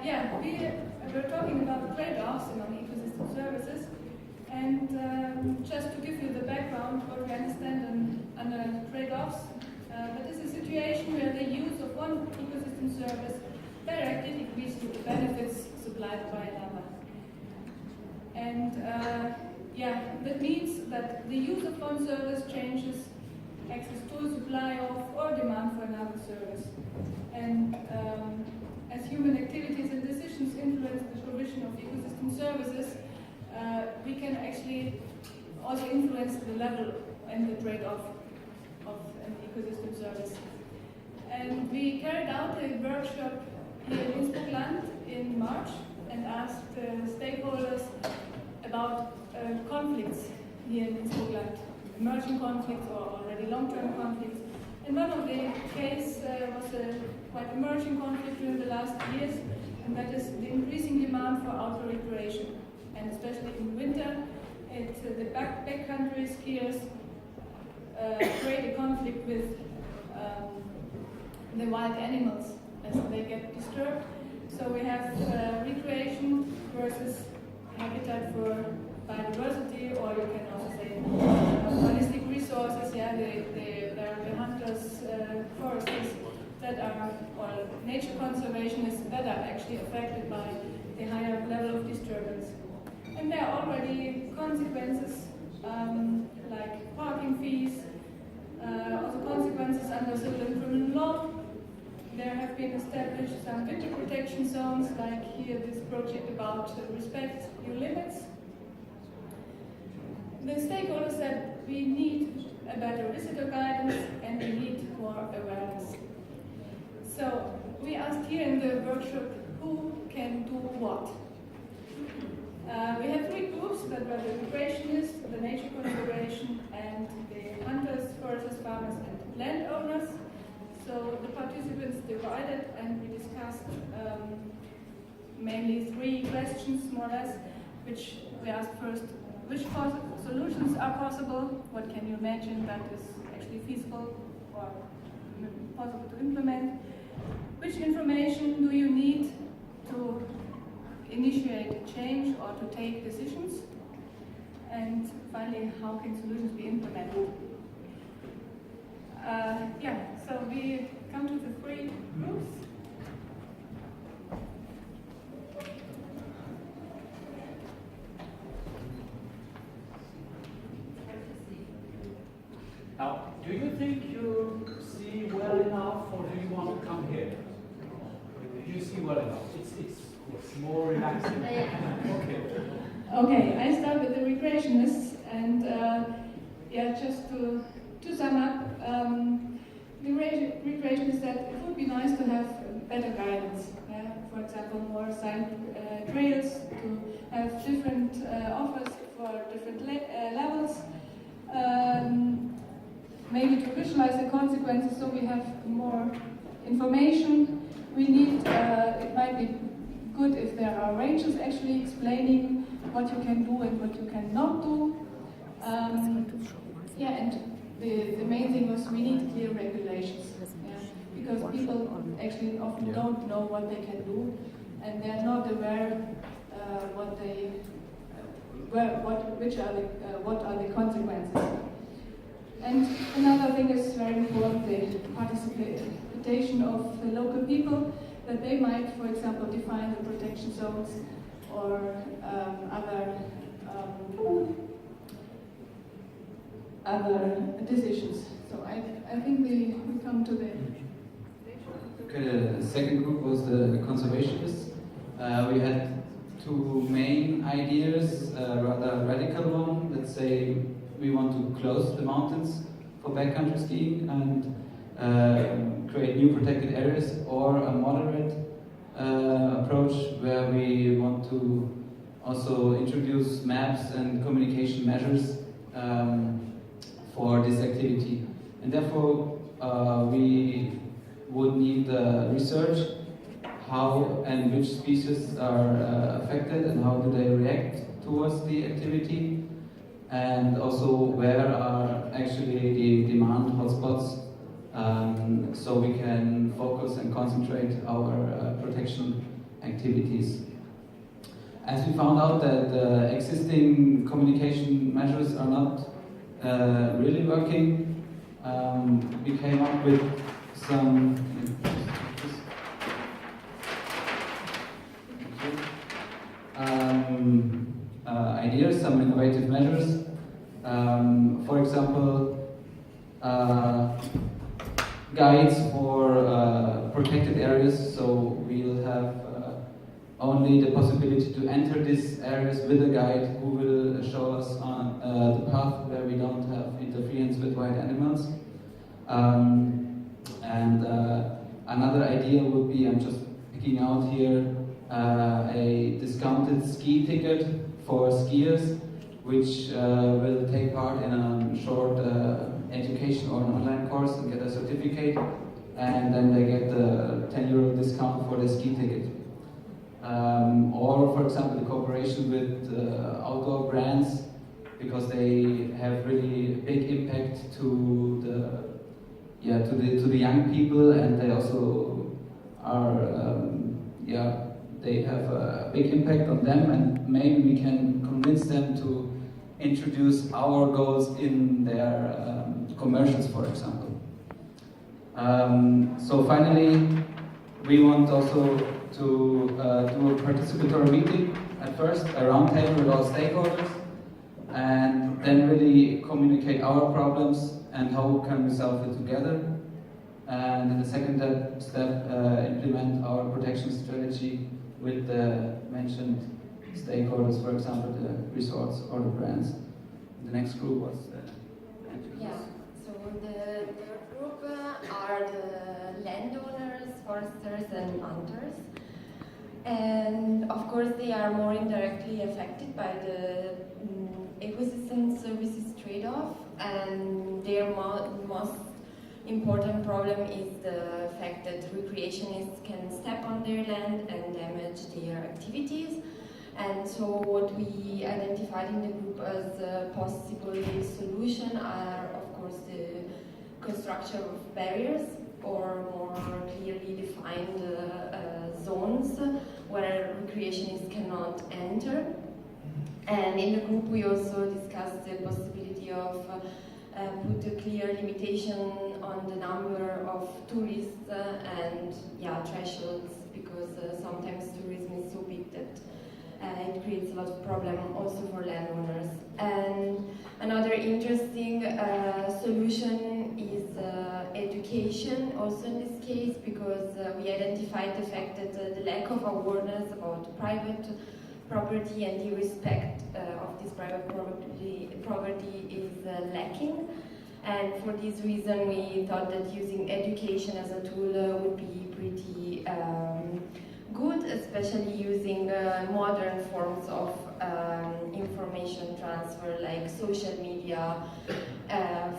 Yeah, we're talking about trade-offs among ecosystem services, and just to give you the background, what we understand under trade-offs, that is a situation where the use of one ecosystem service directly decreases the benefits supplied by another. And that means that the use of one service changes access to, supply of, or demand for another service. And as human activities and decisions influence the provision of ecosystem services, we can actually also influence the level and the trade-off of an ecosystem service. And we carried out a workshop here in Innsbruck in March and asked stakeholders about conflicts here in Innsbruck, emerging conflicts or already long-term conflicts. And one of the cases was a quite emerging conflict during the last years, and that is the increasing demand for outdoor recreation. And especially in winter, the backcountry skiers create a conflict with the wild animals as they get disturbed. So we have recreation versus habitat for biodiversity, or you can also say holistic resources. Yeah, there are the hunters, forests that are, or nature conservationists that are actually affected by the higher level of disturbance. And there are already consequences like parking fees, also consequences under civil and criminal law. There have been established some winter protection zones, like here this project about respect your limits. The stakeholders said we need a better visitor guidance and we need more awareness. So we asked here in the workshop who can do what. We have three groups that were the recreationists, the nature conservation, and the hunters, foresters, farmers, and landowners. So the participants divided and we discussed mainly three questions, more or less, which we asked first, which solutions are possible, what can you imagine that is actually feasible or possible to implement, which information do you need to initiate change or to take decisions, and finally, how can solutions be implemented? So we come to the three groups. Now, do you think you see well enough, or do you want to come here? Do you see well enough? It's more relaxing. Okay, I start with the recreationists, and just to sum up, the recreationists said it would be nice to have better guidance. For example, more assigned trails, to have different offers for different levels. Maybe to visualize the consequences so we have more information. We need, it might be good if there are ranges actually explaining what you can do and what you cannot do. And the main thing was we need clear regulations. Because people actually often don't know what they can do and they're not aware what are the consequences. And another thing is very important, the participation of the local people, that they might, for example, define the protection zones or other decisions. So I think we come to the... Okay, the second group was the conservationists. We had two main ideas, rather radical one. Let's say we want to close the mountains for backcountry skiing and create new protected areas, or a moderate approach where we want to also introduce maps and communication measures for this activity. And therefore we would need research how and which species are affected and how do they react towards the activity, and also where are actually the demand hotspots, so we can focus and concentrate our protection activities. activities. As we found out that existing communication measures are not really working, we came up with some ideas, some innovative measures. For example, guides for protected areas, so we'll have only the possibility to enter these areas with a guide who will show us on the path where we don't have interference with wild animals. Another idea would be, I'm just picking out here, a discounted ski ticket for skiers, which will take part in a short education or an online course and get a certificate, and then they get the €10 discount for the ski ticket. Or, for example, the cooperation with outdoor brands, because they have really big impact to the young people, and they also are they have a big impact on them, and maybe we can convince them to introduce our goals in their commercials, for example. So finally, we want also to do a participatory meeting at first, a roundtable with all stakeholders, and then really communicate our problems and how can we solve it together. And in the second step, implement our protection strategy with the mentioned stakeholders, for example, the resorts or the brands. The next group was yeah. So the group are the landowners, foresters, and hunters. And of course, they are more indirectly affected by the ecosystem services trade-off, and their most important problem is the fact that recreationists can step on their land and damage their activities. And so what we identified in the group as a possible solution are, of course, the construction of barriers or more clearly defined zones where recreationists cannot enter. And in the group we also discussed the possibility of put a clear limitation on the number of tourists and thresholds, because sometimes tourism is so big that it creates a lot of problem also for landowners. And another interesting solution is education, also in this case, because we identified the fact that the lack of awareness about private property and the respect of this private property is lacking. And for this reason we thought that using education as a tool would be pretty good, especially using modern forms of information transfer like social media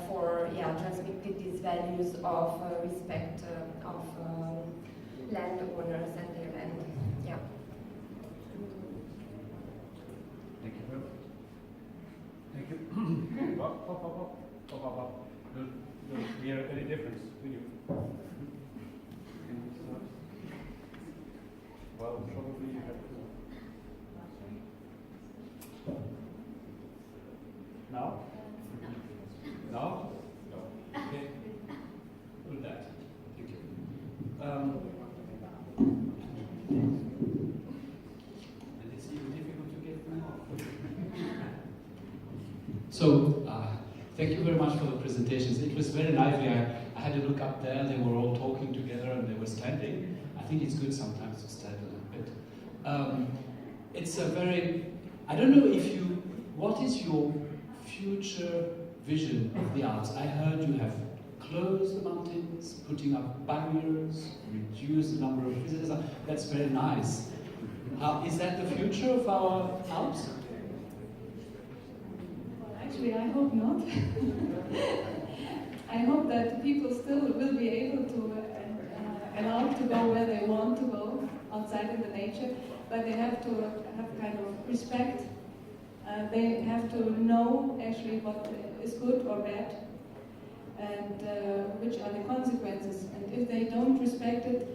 for transmitting these values of respect of landowners and their land. Yeah. Thank you. Thank you. Don't hear any difference, do you? Well, probably you have to. Now? Now? No. Okay. Do that. Thank you. And it's even difficult to get them off. So, thank you very much for the presentations. It was very lively. I had a look up there, they were all talking together and they were standing. I think it's good sometimes to stand a little bit. It's a very, I don't know if you, what is your future vision of the Alps? I heard you have closed the mountains, putting up barriers, reduce the number of visitors. That's very nice. Is that the future of our Alps? Actually, I hope not. I hope that people still will be able to allowed to go where they want to go outside in the nature, but they have to have kind of respect. They have to know actually what is good or bad, and which are the consequences. And if they don't respect it,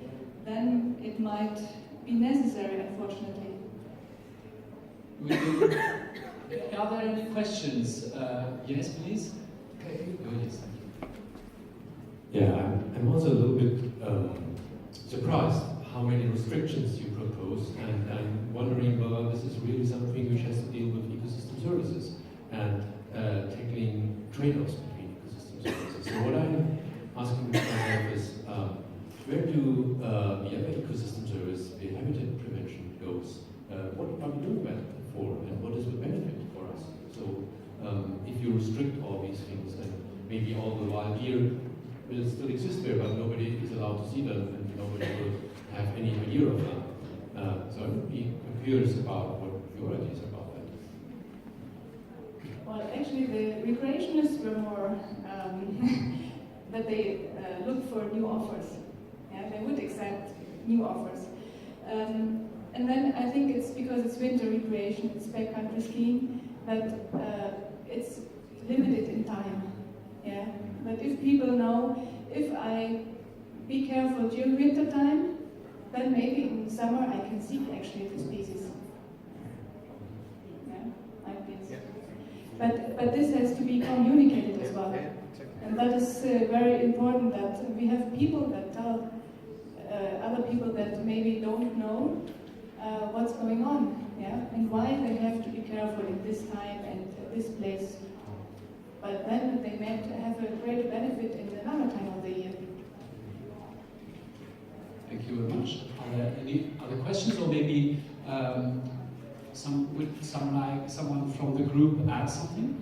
then it might be necessary, unfortunately. Are there any questions? Yes, please. Okay. Oh, yes. Yeah, I'm also a little bit surprised how many restrictions you propose, and I'm wondering whether this is really something which has to deal with ecosystem services and tackling trade-offs between ecosystem services. So what I'm asking myself is, where do the other ecosystem service, the habitat prevention, goes? What are we doing that for, and what is the benefit for us? So if you restrict all these things, then maybe all the wild deer will still exist there, but nobody is allowed to see them, and nobody will have any idea of them. So I would be curious about what your ideas are about that. Well, actually, the recreationists were more that they look for new offers. Yeah, they would accept new offers. And then I think it's because it's winter recreation, it's backcountry skiing, that it's limited in time. Yeah. But if people know, if I be careful during winter time, then maybe in summer I can see actually the species. Yeah, like this. But this has to be communicated as well. And that is very important, that we have people that tell other people that maybe don't know what's going on, yeah, and why they have to be careful in this time and this place. But then they might have a great benefit in another time of the year. Thank you very much. Are there any other questions, or maybe someone from the group add something?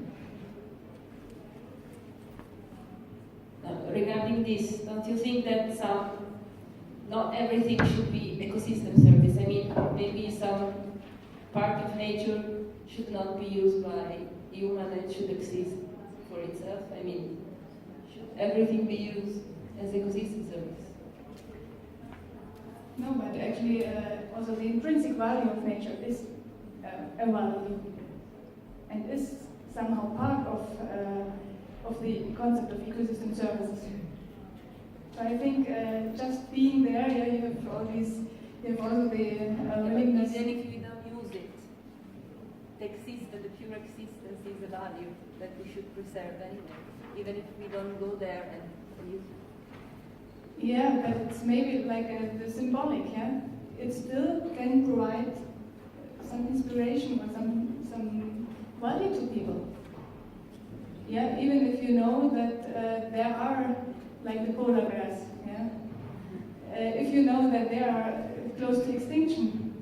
Regarding this, don't you think that not everything should be ecosystem service? I mean, maybe some part of nature should not be used by human and should exist for itself. I mean, should everything be used as ecosystem service? No, but actually also the intrinsic value of nature is a value and is somehow part of the concept of ecosystem services. So I think just being there, yeah, you have all these, you have also the willingness. Then if we don't use it, the pure existence is a value that we should preserve anyway, even if we don't go there and use it. Yeah, but it's maybe like the symbolic, yeah? It still can provide some inspiration or some value to people. Yeah, even if you know that there are, like the polar bears, yeah? If you know that they are close to extinction,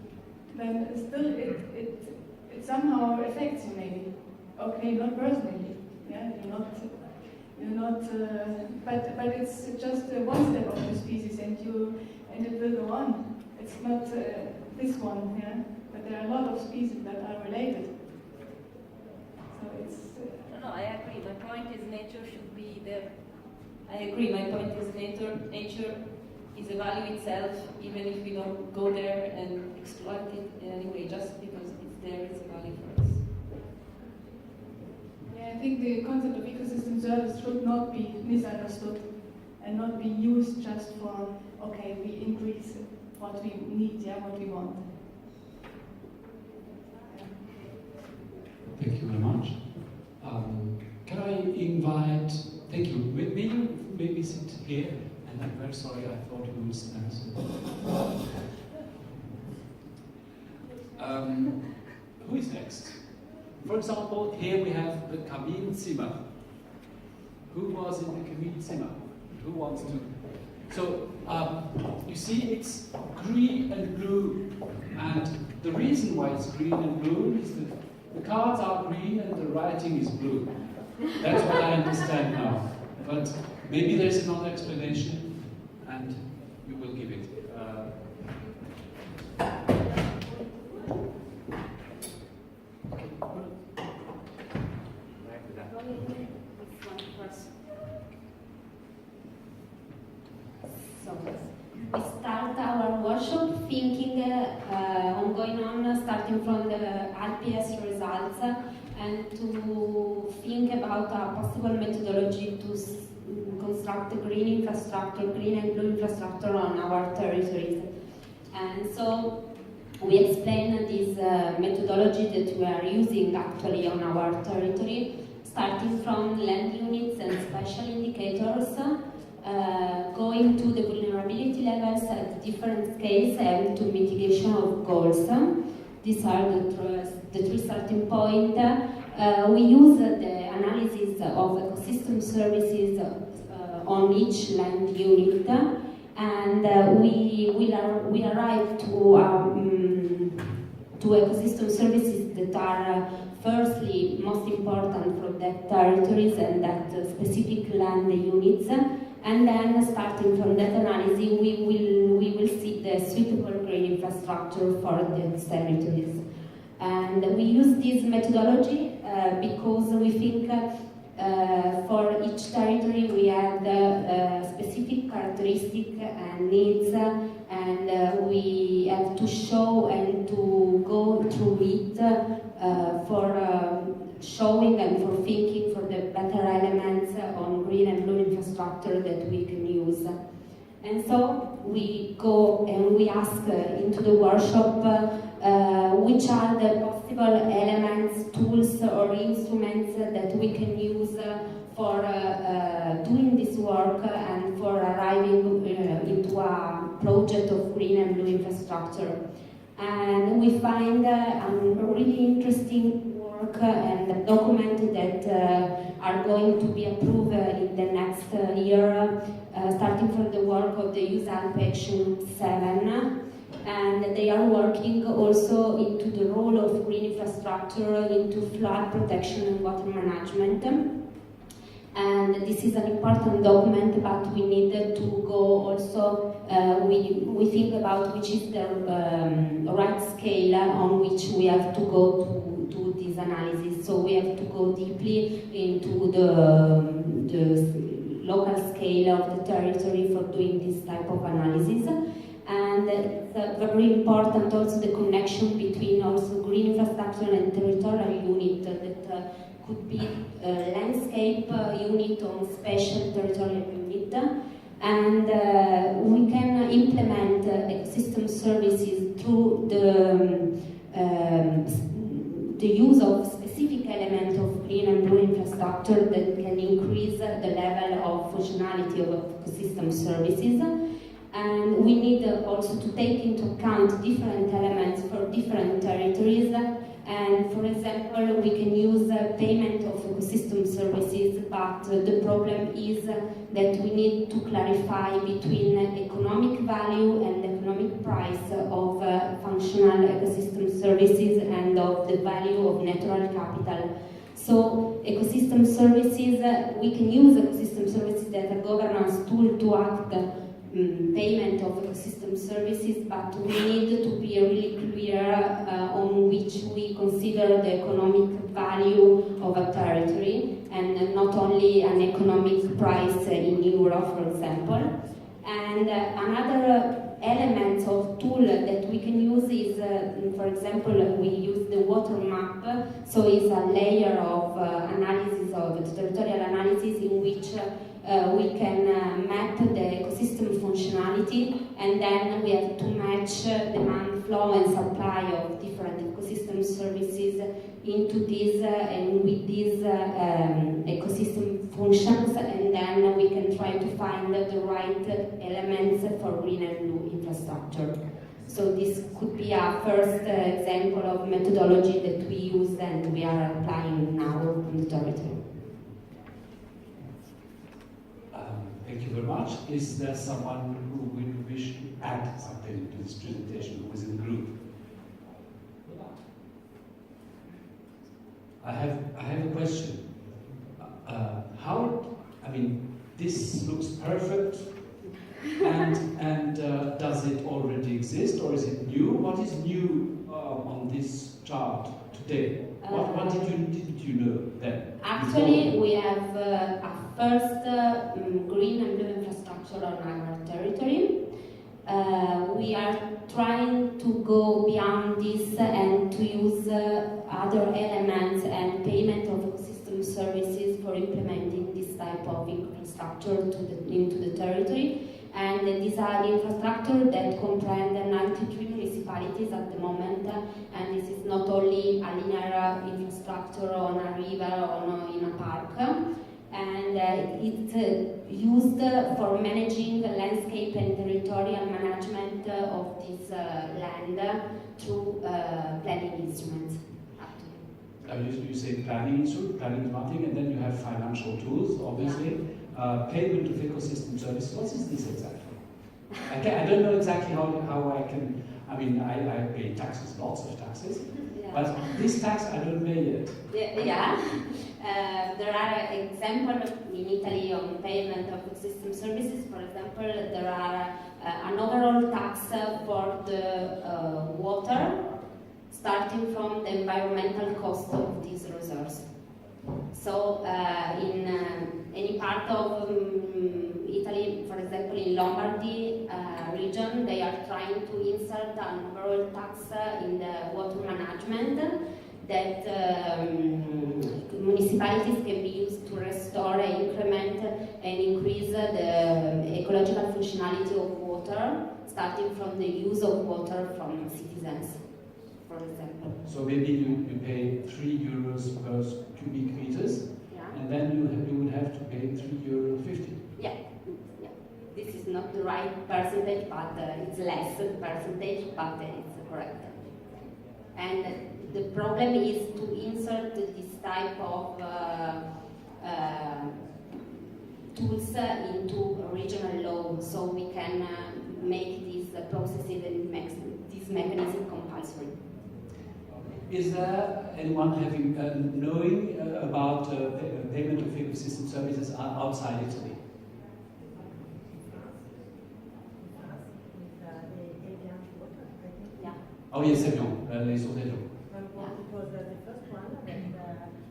then still it somehow affects you maybe. Okay, not personally, yeah? You're not, but it's just one step of the species, and it will go on. It's not this one, yeah. But there are a lot of species that are related. So it's. No, I agree. My point is nature should be there. I agree. My point is nature is a value itself, even if we don't go there and exploit it in any way. Just because it's there, it's a value for us. I think the concept of ecosystem service should not be misunderstood and not be used just for, okay, we increase what we need, yeah, what we want. Thank you very much. Can I invite, thank you, may you maybe sit here? And I'm very sorry, I thought you would stand. Who is next? For example, here we have the Kaminzimmer. Who was in the Kaminzimmer? Who wants to? So, you see, it's green and blue. And the reason why it's green and blue is that the cards are green and the writing is blue. That's what I understand now. But maybe there's another explanation, and you will give it. So we start our workshop thinking going on, starting from the AlpES results, and to think about a possible methodology to construct a green infrastructure, green and blue infrastructure on our territories. And so we explain this methodology that we are using actually on our territory, starting from land units and special indicators, going to the vulnerability levels at different scales and to mitigation of goals. These are the three starting points. We use the analysis of ecosystem services on each land unit, and we arrive to ecosystem services that are firstly most important for that territories and that specific land units, and then starting from that analysis we will see the suitable green infrastructure for these territories. And we use this methodology because we think for each territory we have specific characteristics and needs, and we have to show and to go through it for showing and for thinking for the better elements on green and blue infrastructure that we can use. And so we go and we ask into the workshop which are the possible elements, tools or instruments that we can use for doing this work and for arriving into a project of green and blue infrastructure. And we find a really interesting work and a document that are going to be approved in the next year, starting from the work of the Youth Action 7. And they are working also into the role of green infrastructure, into flood protection and water management. And this is an important document, but we needed to go also, we think about which is the right scale on which we have to go to do this analysis. So we have to go deeply into the local scale of the territory for doing this type of analysis. And it's very important also the connection between also green infrastructure and territorial unit that could be a landscape unit or special territorial unit. And we can implement ecosystem services through the use of specific elements of green and blue infrastructure that can increase the level of functionality of ecosystem services. And we need also to take into account different elements for different territories. And for example, we can use payment of ecosystem services, but the problem is that we need to clarify between economic value and economic price of functional ecosystem services and of the value of natural capital. So ecosystem services, we can use ecosystem services as a governance tool to act payment of ecosystem services, but we need to be really clear on which we consider the economic value of a territory and not only an economic price in euro, for example. And another element of tool that we can use is, for example, we use the water map, so it's a layer of analysis of the territorial analysis in which we can map the ecosystem functionality, and then we have to match demand, flow and supply of different ecosystem services into this and with these ecosystem functions, and then we can try to find the right elements for green and blue infrastructure. So this could be a first example of methodology that we use and we are applying now on the territory. Thank you very much. Is there someone who would wish to add something to this presentation who is in the group? I have a question. This looks perfect, and does it already exist, or is it new? What is new on this chart today? What didn't you know then? Actually, we have a first green and blue infrastructure on our territory. We are trying to go beyond this and to use other elements and payment of ecosystem services for implementing this type of infrastructure into the territory. And these are the infrastructure that comprehend 93 municipalities at the moment, and this is not only a linear infrastructure on a river or in a park, and it's used for managing the landscape and territorial management of this land through planning instruments. You say planning instrument, planning is one thing, and then you have financial tools, obviously. Payment of ecosystem services. What is this exactly? I don't know exactly how I can. I mean, I pay taxes, lots of taxes, but this tax I don't pay yet. There are examples in Italy on payment of ecosystem services. For example, there are an overall tax for the water, starting from the environmental cost of these resources. So in any part of Italy, for example in Lombardy region, they are trying to insert an overall tax in the water management that municipalities can be used to restore, increment and increase the ecological functionality of water, starting from the use of water from citizens, for example. So maybe you pay €3 per cubic meters, and then you would have to pay €3.50. Yeah. This is not the right percentage, but it's less percentage, but it's correct. And the problem is to insert this type of tools into regional law, so we can make these processes and this mechanism compulsory. Is there anyone having knowing about payment of ecosystem services outside Italy? Oh yes, Evian, les sources d'eau. It was the first one that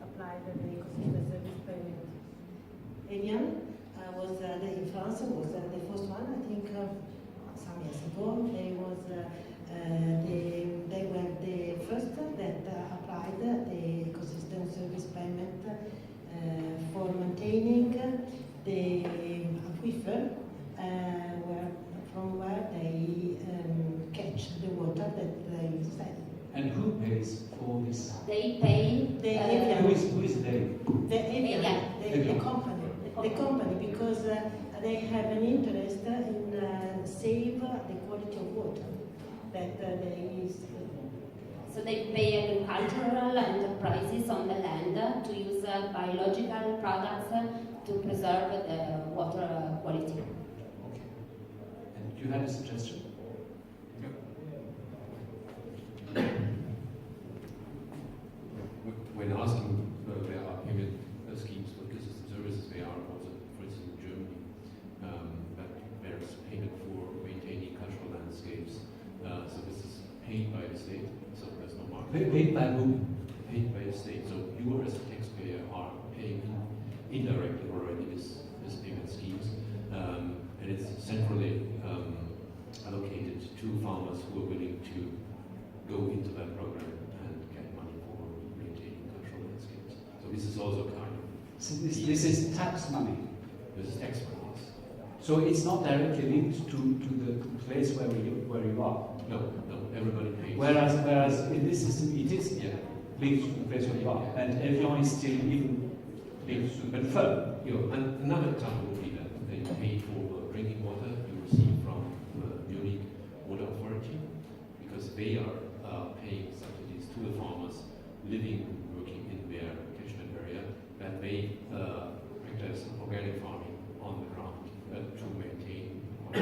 applied the ecosystem service payment. Evian was in France was the first one. I think some years ago they were the first that applied the ecosystem service payment for maintaining the aquifer from where they catch the water that they sell. And who pays for this? They pay. Who is they? The company. The company, because they have an interest in save the quality of water that they use. So they pay agricultural enterprises on the land to use biological products to preserve the water quality. Okay. And you had a suggestion? When asking where are payment schemes for ecosystem services, they are also, for instance, in Germany, that there is payment for maintaining cultural landscapes. So this is paid by the state, so there's no market. Paid by whom? Paid by the state. So you as a taxpayer are paying indirectly already this payment schemes, and it's centrally allocated to farmers who are willing to go into that program and get money for maintaining cultural landscapes. So this is also kind of... So this is tax money? This is tax money, yes. So it's not directly linked to the place where you are? No, everybody pays. Whereas in this system it is linked to the place where you are, and Evian is still even linked to the firm. And another example would be that they pay for drinking water you receive from Munich Water Authority, because they are paying subsidies to the farmers living and working in their catchment area, that they practice organic farming on the ground to maintain the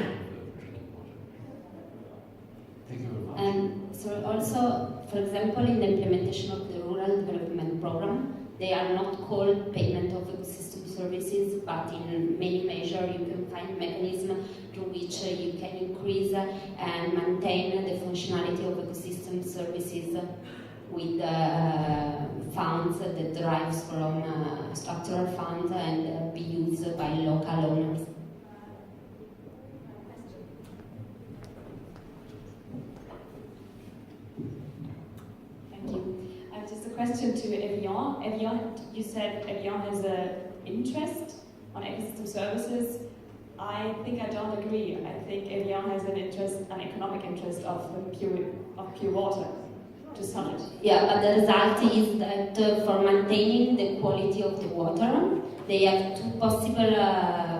drinking water. Thank you very much. And so also, for example, in the implementation of the rural development program, they are not called payment of ecosystem services, but in many measures you can find mechanisms through which you can increase and maintain the functionality of ecosystem services with funds that derives from structural funds and be used by local owners. Thank you. Just a question to Evian. Evian, you said Evian has an interest on ecosystem services. I think I don't agree. I think Evian has an interest, an economic interest of pure water to sell it. Yeah, but the result is that for maintaining the quality of the water, they have two possible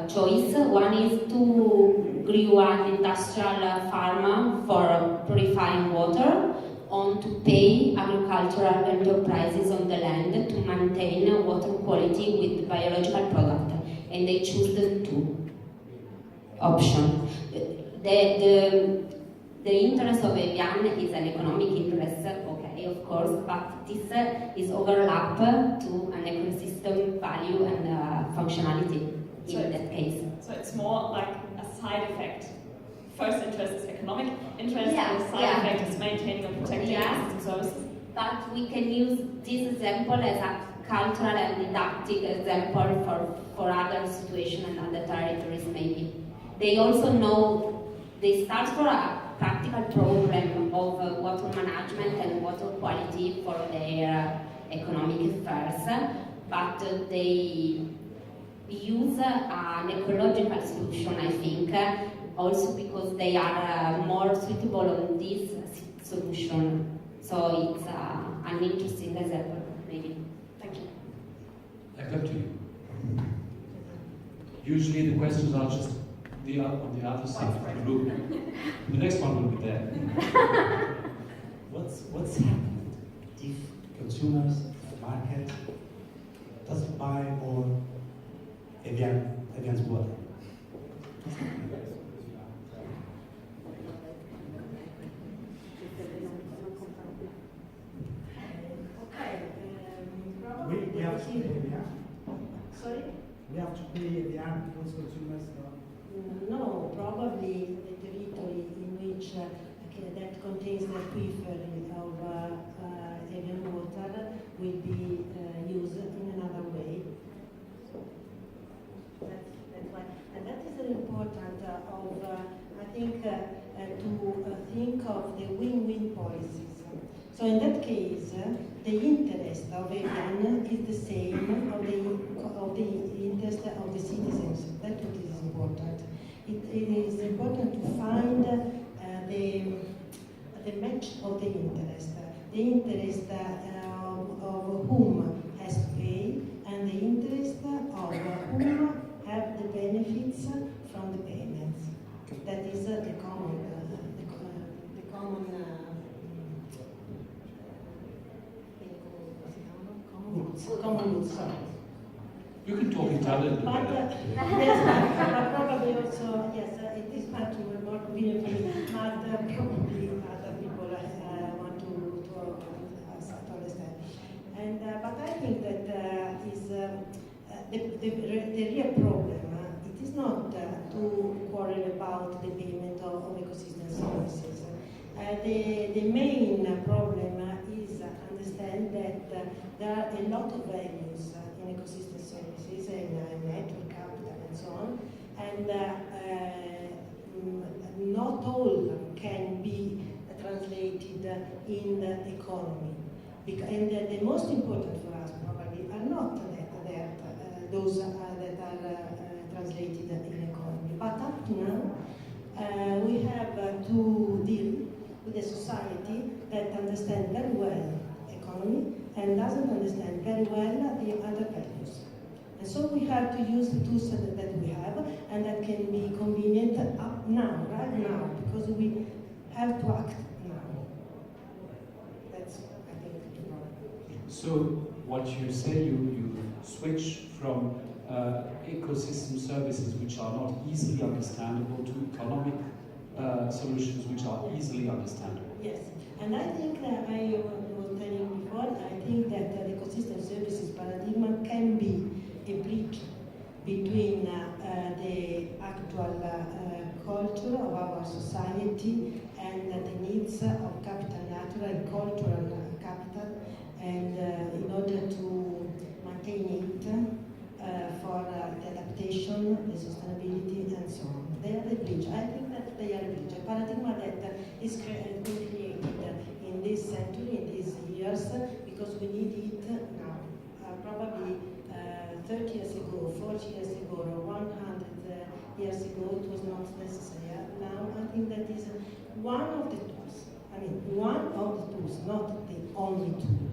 choices. One is to grow an industrial farm for purifying water, or to pay agricultural enterprises on the land to maintain water quality with biological product, and they choose the two options. The interest of Evian is an economic interest, okay, of course, but this is overlap to an ecosystem value and functionality in that case. So it's more like a side effect. First interest is economic interest, Yeah, and the side effect is maintaining and protecting ecosystem services. But we can use this example as a cultural and didactic example for other situations and other territories maybe. They also know, they start for a practical program of water management and water quality for their economic affairs, but they use an ecological solution, I think, also because they are more suitable on this solution. So it's an interesting example, maybe. Thank you. I come to you. Usually the questions are just on the other side of the room. The next one will be there. What's happened if consumers, the market, doesn't buy more Evian's water? Probably We have to pay Evian. Sorry? We have to pay Evian because consumers don't. No, probably the territory in which that contains the aquifer of Evian water will be used in another way. That's why, and that is important I think, to think of the win-win policies. So in that case, the interest of Evian is the same of the interest of the citizens. That's what is important. It is important to find the match of the interest. The interest of whom has to pay, and the interest of whom have the benefits from the payments. That is the common goods. Sorry. You can talk Italian. But yes, but probably also yes, it is much more convenient for me. But probably other people want to understand. And but I think that is the real problem. It is not to quarrel about the payment of ecosystem services. The main problem is understand that there are a lot of values in ecosystem services and network capital and so on, and not all can be translated in the economy. And the most important for us probably are not those that are translated in economy. But up to now, we have to deal with a society that understands very well economy and doesn't understand very well the other values. And so we have to use the tools that we have, and that can be convenient up now, right now, because we have to act now. That's, I think, the problem. So what you say, you switch from ecosystem services which are not easily understandable to economic solutions which are easily understandable. Yes, and I think that I was telling you before, I think that the ecosystem services paradigm can be a bridge between the actual culture of our society and the needs of capital, natural and cultural capital, and in order to maintain it for the adaptation, the sustainability, and so on. They are the bridge. I think that they are a bridge. A paradigm that is created in this century, in these years, because we need it now. Probably 30 years ago, 40 years ago, or 100 years ago it was not necessary. Now I think that is one of the tools. I mean, one of the tools, not the only tool.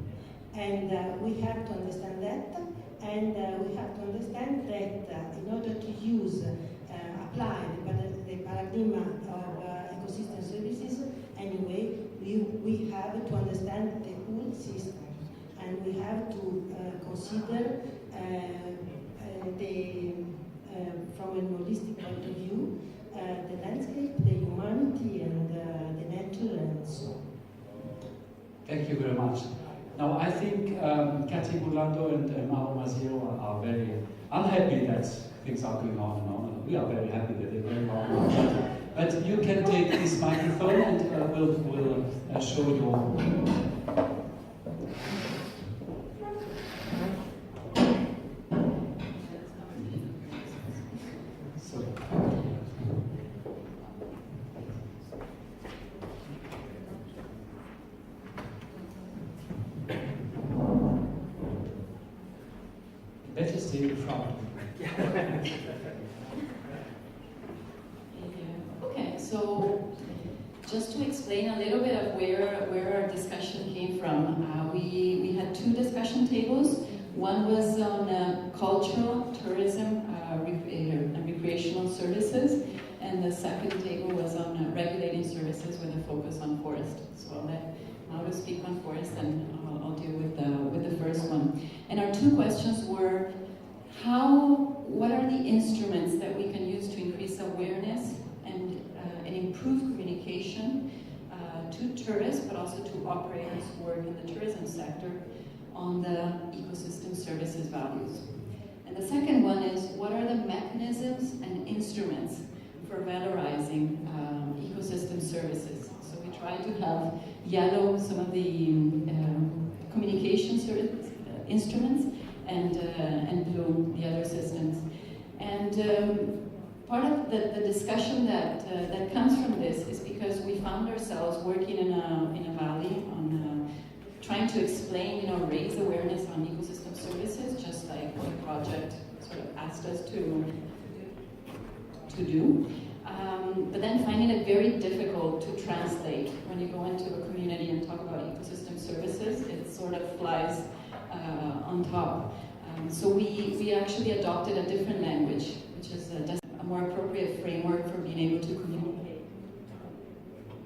And we have to understand that, and we have to understand that in order to use, apply the paradigm of ecosystem services, anyway, we have to understand the whole system, and we have to consider from a holistic point of view, the landscape, the humanity, and the nature, and so on. Thank you very much. Now, I think Cathy Burlando and Mauro Mazzio are very unhappy that things are going on and on. And we are very happy that they're going on. But you can take this microphone and we'll show you. Better stay in front. Okay, so just to explain a little bit of where our discussion came from, we had two discussion tables. One was on cultural, tourism, and recreational services, and the second table was on regulating services with a focus on forest. So I'll let Mauro speak on forest, and I'll deal with the first one. And our two questions were, what are the instruments that we can use to increase awareness and improve communication to tourists, but also to operators who work in the tourism sector on the ecosystem services values. And the second one is, what are the mechanisms and instruments for valorizing ecosystem services? So we try to have yellow some of the communication instruments, and blue the other systems. And part of the discussion that comes from this is because we found ourselves working in a valley on trying to explain, raise awareness on ecosystem services, just like what the project sort of asked us to do. But then finding it very difficult to translate when you go into a community and talk about ecosystem services. It sort of flies on top. So we actually adopted a different language, which is a more appropriate framework for being able to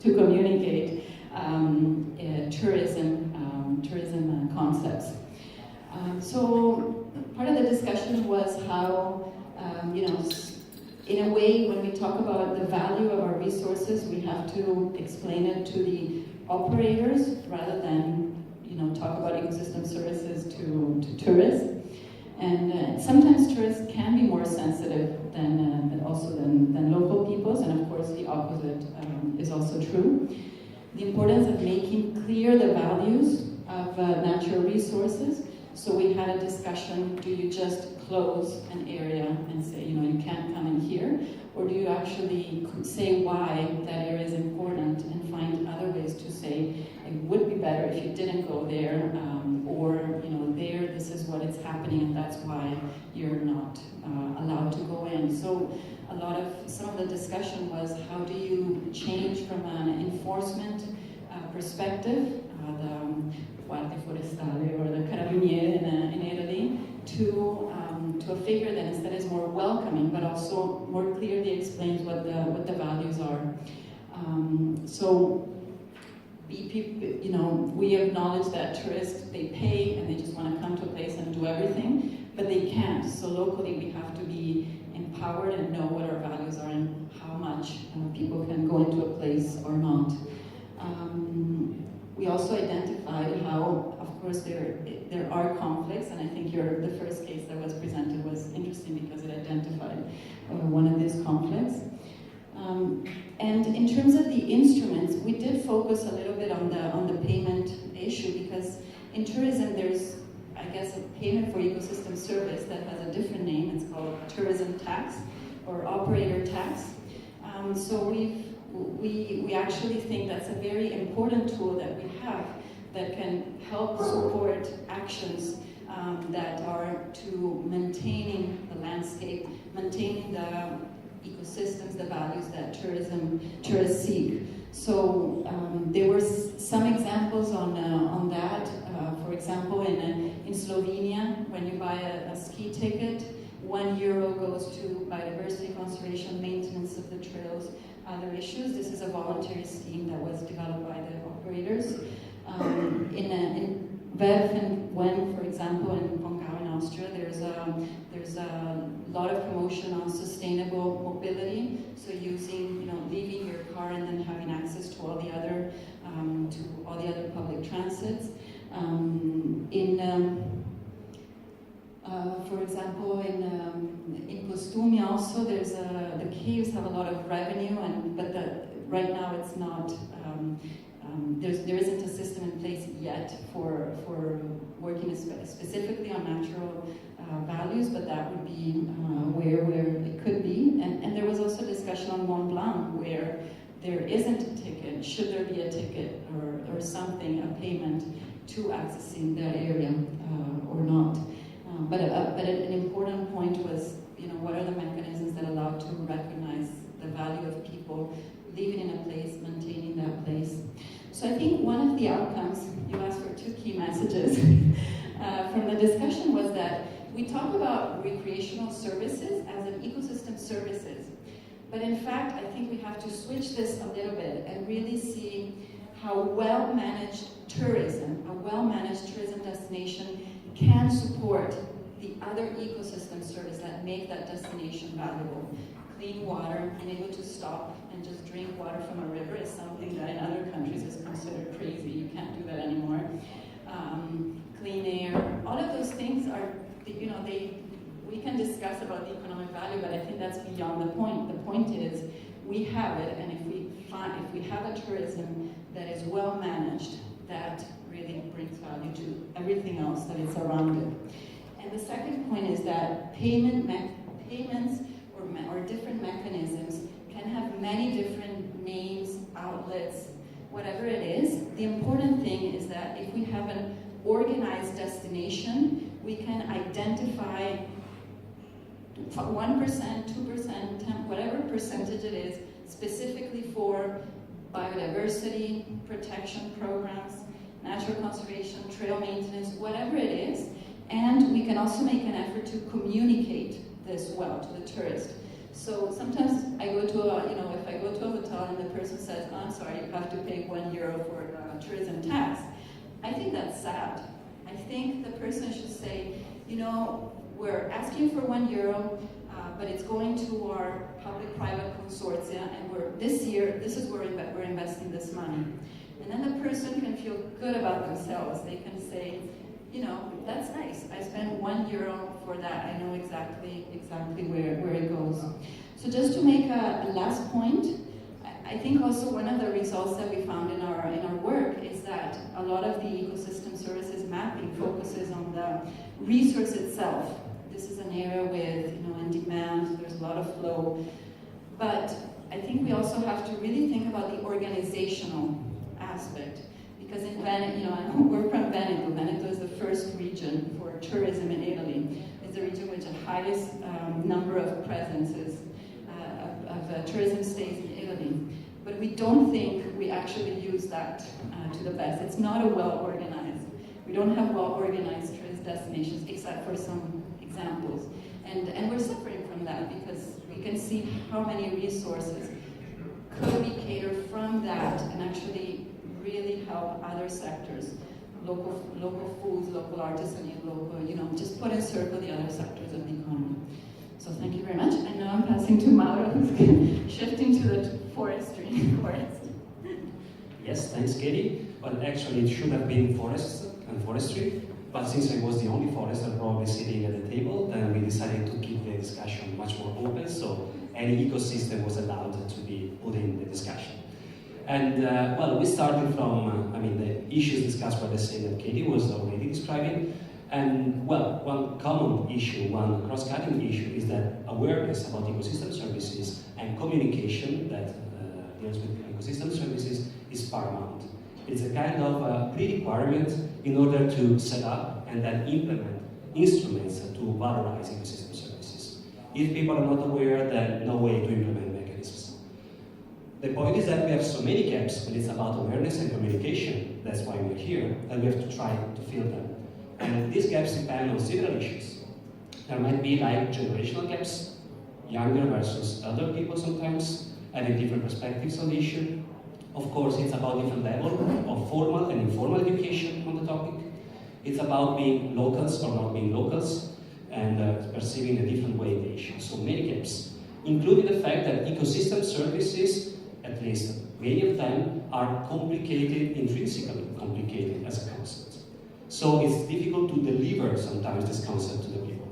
communicate tourism concepts. So part of the discussion was how, in a way, when we talk about the value of our resources, we have to explain it to the operators rather than, talk about ecosystem services to tourists. And sometimes tourists can be more sensitive than local peoples, and of course the opposite is also true. The importance of making clear the values of natural resources. So we had a discussion, do you just close an area and say, you can't come in here? Or do you actually say why that area is important and find other ways to say, it would be better if you didn't go there, or, there, this is what is happening and that's why you're not allowed to go in. So some of the discussion was, how do you change from an enforcement perspective, the Guardia Forestale or the Carabinieri in Italy, to a figure that instead is more welcoming, but also more clearly explains what the values are. So we acknowledge that tourists, they pay and they just want to come to a place and do everything, but they can't. So locally we have to be empowered and know what our values are and how much people can go into a place or not. We also identified how, of course, there are conflicts, and I think the first case that was presented was interesting because it identified one of these conflicts. And in terms of the instruments, we did focus a little bit on the payment issue, because in tourism there's, I guess, a payment for ecosystem service that has a different name. It's called tourism tax or operator tax. So we actually think that's a very important tool that we have that can help support actions that are to maintaining the landscape, maintaining the ecosystems, the values that tourists seek. So there were some examples on that. For example, in Slovenia, when you buy a ski ticket, €1 goes to biodiversity conservation, maintenance of the trails, other issues. This is a voluntary scheme that was developed by the operators. In Werf and Wen, for example, in Pongau in Austria, there's a lot of promotion on sustainable mobility. So using, leaving your car and then having access to all the other public transits. For example, in Postumi also, the caves have a lot of revenue, but right now it's not. There isn't a system in place yet for working specifically on natural values, but that would be where it could be. And there was also discussion on Mont Blanc where there isn't a ticket. Should there be a ticket or something, a payment to accessing that area or not? But an important point was, what are the mechanisms that allow to recognize the value of people living in a place, maintaining that place. So I think one of the outcomes, you asked for 2 key messages from the discussion, was that we talk about recreational services as an ecosystem services. But in fact, I think we have to switch this a little bit and really see how well-managed tourism, a well-managed tourism destination can support the other ecosystem services that make that destination valuable. Clean water, being able to stop and just drink water from a river is something that in other countries is considered crazy. You can't do that anymore. Clean air, all of those things are, we can discuss about the economic value, but I think that's beyond the point. The point is, we have it, and if we have a tourism that is well managed, that really brings value to everything else that is around it. And the second point is that payments or different mechanisms can have many different names, outlets, whatever it is. The important thing is that if we have an organized destination, we can identify 1%, 2%, 10%, whatever percentage it is, specifically for biodiversity, protection programs, natural conservation, trail maintenance, whatever it is. And we can also make an effort to communicate this well to the tourist. So sometimes I go to if I go to a hotel and the person says, oh, I'm sorry, you have to pay €1 for tourism tax, I think that's sad. I think the person should say, we're asking for €1, but it's going to our public-private consortia, and this is where we're investing this money. And then the person can feel good about themselves. They can say, that's nice. I spent €1 for that. I know exactly where it goes. So just to make a last point, I think also one of the results that we found in our work is that a lot of the ecosystem services mapping focuses on the resource itself. This is an area with, in demand, there's a lot of flow. But I think we also have to really think about the organizational aspect. Because in Veneto, we're from Veneto. Veneto is the first region for tourism in Italy. It's the region with the highest number of presences of tourism stays in Italy. But we don't think we actually use that to the best. It's not a well-organized. We don't have well-organized tourist destinations, except for some examples. And we're suffering from that because we can see how many resources could be catered from that and actually really help other sectors, local foods, local artisanry, local, just put in circle the other sectors of the economy. So thank you very much. And now I'm passing to Mauro, who's shifting to the forestry. Yes, thanks, Katie. Well, actually, it should have been forests and forestry, but since I was the only forester probably sitting at the table, then we decided to keep the discussion much more open, so any ecosystem was allowed to be put in the discussion. And well, we started from, the issues discussed by the same that Katie was already describing. And well, one common issue, one cross-cutting issue is that awareness about ecosystem services and communication that deals with ecosystem services is paramount. It's a kind of pre-requirement in order to set up and then implement instruments to valorize ecosystem services. If people are not aware, then no way to implement mechanisms. The point is that we have so many gaps when it's about awareness and communication, that's why we're here, and we have to try to fill them. And these gaps depend on several issues. There might be like generational gaps, younger versus elder people sometimes, having different perspectives on the issue. Of course, it's about different level of formal and informal education on the topic. It's about being locals or not being locals, and perceiving a different way the issue. So many gaps, including the fact that ecosystem services, at least many of them, are complicated, intrinsically complicated as a concept. So it's difficult to deliver sometimes this concept to the people.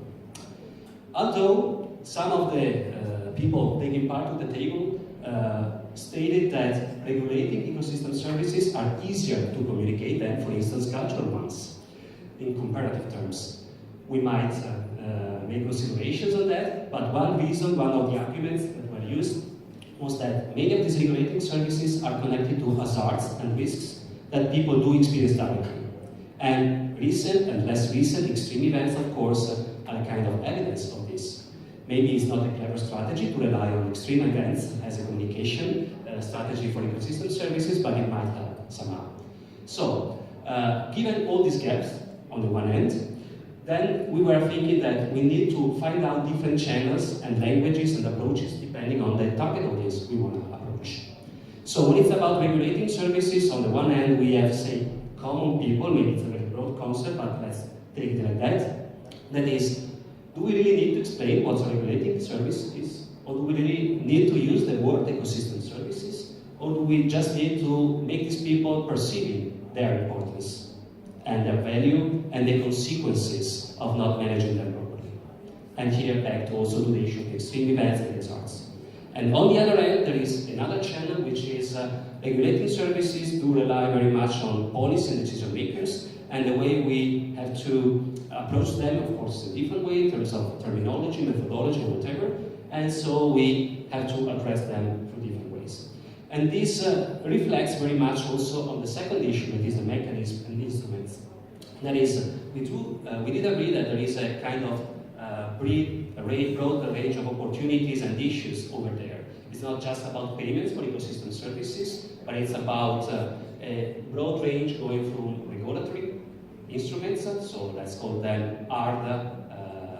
Although some of the people taking part of the table stated that regulating ecosystem services are easier to communicate than, for instance, cultural ones, in comparative terms. We might make considerations on that, but one reason, one of the arguments that were used was that many of these regulating services are connected to hazards and risks that people do experience directly. And recent and less recent extreme events, of course, are a kind of evidence of this. Maybe it's not a clever strategy to rely on extreme events as a communication strategy for ecosystem services, but it might help somehow. So, given all these gaps on the one end, then we were thinking that we need to find out different channels and languages and approaches depending on the target audience we want to approach. So when it's about regulating services, on the one hand we have, say, common people, maybe it's a very broad concept, but let's take it like that. That is, do we really need to explain what a regulating service is? Or do we really need to use the word ecosystem services? Or do we just need to make these people perceiving their importance and their value and the consequences of not managing them properly? And here back to also the issue of extreme events and hazards. And on the other end, there is another channel, which is regulating services do rely very much on policy and decision makers, and the way we have to approach them, of course, in a different way in terms of terminology, methodology, or whatever, and so we have to address them through different ways. And this reflects very much also on the second issue, that is the mechanism and instruments. That is, we did agree that there is a kind of broad range of opportunities and issues over there. It's not just about payments for ecosystem services, but it's about a broad range going from regulatory instruments, so let's call them hard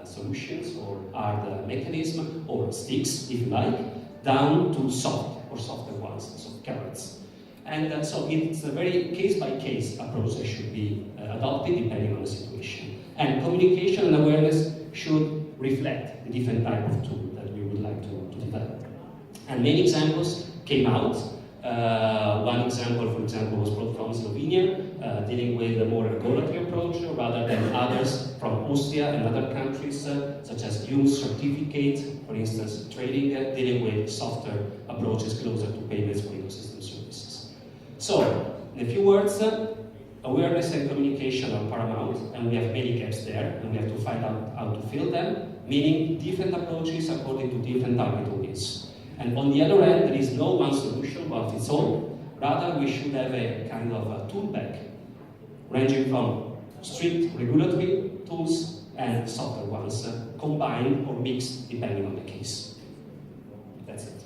solutions or hard mechanism, or sticks, if you like, down to soft or softer ones, so carrots. And so it's a very case-by-case approach that should be adopted depending on the situation. And communication and awareness should reflect the different type of tool that we would like to develop. And many examples came out. One example, for example, was brought from Slovenia, dealing with a more regulatory approach rather than others from Austria and other countries, such as use certificate, for instance, trading, dealing with softer approaches closer to payments for ecosystem services. So, in a few words, awareness and communication are paramount, and we have many gaps there, and we have to find out how to fill them, meaning different approaches according to different target audience. And on the other hand, there is no one solution one fits all. Rather, we should have a kind of a tool bag, ranging from strict regulatory tools and softer ones, combined or mixed depending on the case. That's it.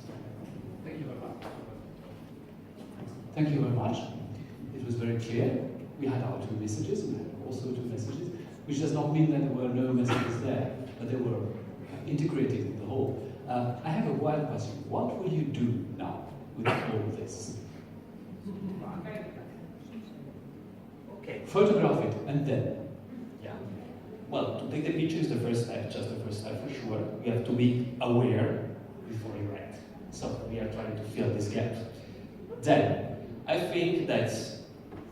Thank you very much. Thank you very much. It was very clear. We had our two messages, and we had also two messages, which does not mean that there were no messages there, but they were integrated in the whole. I have a wild question. What will you do now with all this? Okay. Photograph it, and then? Yeah. Well, to take the picture is the first step, just the first step for sure. We have to be aware before you act. So we are trying to fill this gap. Then, I think that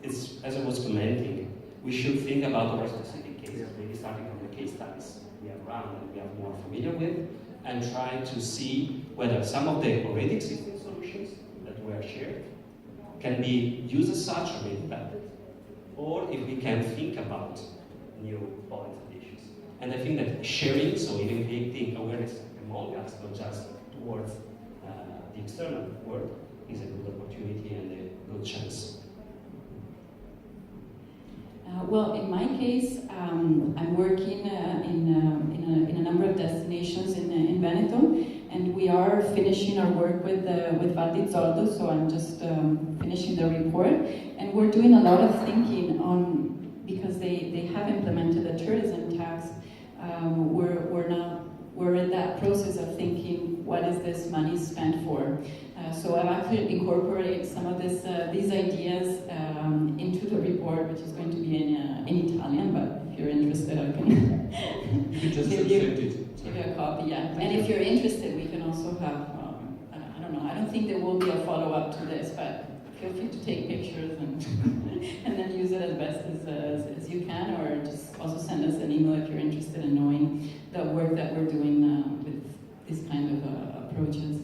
it's, as I was commenting, we should think about our specific cases, maybe starting from the case studies we have run and we are more familiar with, and try to see whether some of the already existing solutions that were shared can be used as such or maybe adapted, or if we can think about new points and issues. And I think that sharing, so even creating awareness among us, not just towards the external world, is a good opportunity and a good chance. Well, in my case, I'm working in a number of destinations in Veneto, and we are finishing our work with Val di Zoldo, so I'm just finishing the report, and we're doing a lot of thinking on, because they have implemented a tourism tax. We're in that process of thinking, what is this money spent for? So I've actually incorporated some of these ideas into the report, which is going to be in Italian, but if you're interested, I can you can just give you a copy, yeah. And if you're interested, we can also have, I don't know, I don't think there will be a follow-up to this, but feel free to take pictures and, and then use it as best as you can, or just also send us an email if you're interested in knowing the work that we're doing with this kind of approaches.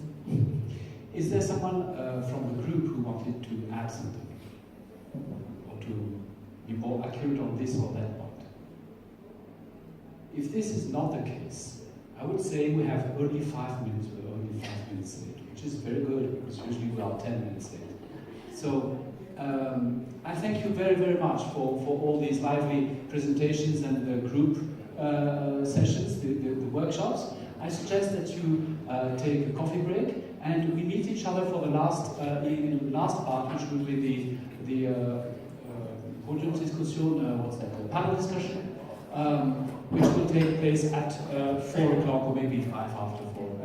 Is there someone from the group who wanted to add something? Or to be more accurate on this or that point? If this is not the case, I would say we have only 5 minutes, we're only 5 minutes late, which is very good, because usually we are 10 minutes late. So, I thank you very, very much for all these lively presentations and the group sessions, the workshops. I suggest that you take a coffee break, and we meet each other for the last part, which will be the Podiumsdiskussion, what's that, the panel discussion, which will take place at 4 o'clock or maybe 5 after 4.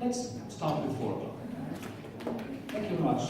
Let's start with 4 o'clock. Thank you very much.